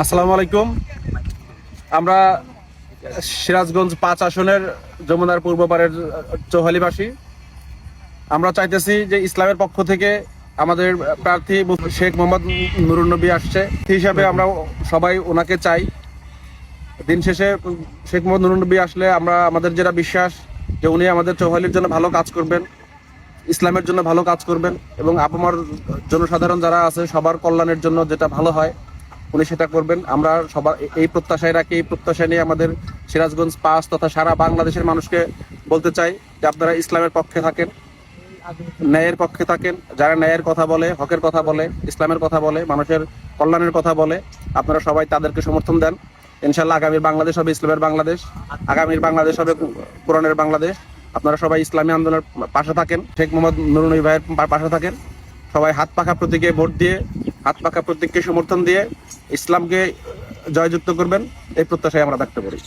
আসসালামু আলাইকুম। আমরা সিরাজগঞ্জ ৫ আসনের যমুনার পূর্ব পাড়ের চৌহালিবাসী। আমরা চাইতেছি যে ইসলামের পক্ষ থেকে আমাদের প্রার্থী শেখ মোহাম্মদ নুরুন নবী আসছে, সেই হিসাবে আমরা সবাই ওনাকে চাই। দিন শেষে শেখ মোহাম্মদ নুরুন নবী আসলে আমরা আমাদের যেটা বিশ্বাস যে উনি আমাদের চৌহালির জন্য ভালো কাজ করবেন, ইসলামের জন্য ভালো কাজ করবেন এবং আপামর জনসাধারণ যারা আছে সবার কল্যাণের জন্য যেটা ভালো হয় উনি সেটা করবেন। আমরা সবার এই প্রত্যাশায় রাখি। এই প্রত্যাশা নিয়ে আমাদের সিরাজগঞ্জ ৫ তথা সারা বাংলাদেশের মানুষকে বলতে চাই যে আপনারা ইসলামের পক্ষে থাকেন, ন্যায়ের পক্ষে থাকেন। যারা ন্যায়ের কথা বলে, হকের কথা বলে, ইসলামের কথা বলে, মানুষের কল্যাণের কথা বলে, আপনারা সবাই তাদেরকে সমর্থন দেন। ইনশাল্লাহ আগামীর বাংলাদেশ হবে ইসলামের বাংলাদেশ, আগামীর বাংলাদেশ হবে কোরআনের বাংলাদেশ। আপনারা সবাই ইসলামী আন্দোলনের পাশে থাকেন, শেখ মোহাম্মদ নুরুন নবী ভাইয়ের পাশে থাকেন। সবাই হাত পাখা প্রতীকে ভোট দিয়ে, হাত পাখা প্রতীককে সমর্থন দিয়ে ইসলামকে জয়যুক্ত করবেন, এই প্রত্যাশায় আমরা ব্যক্ত করি।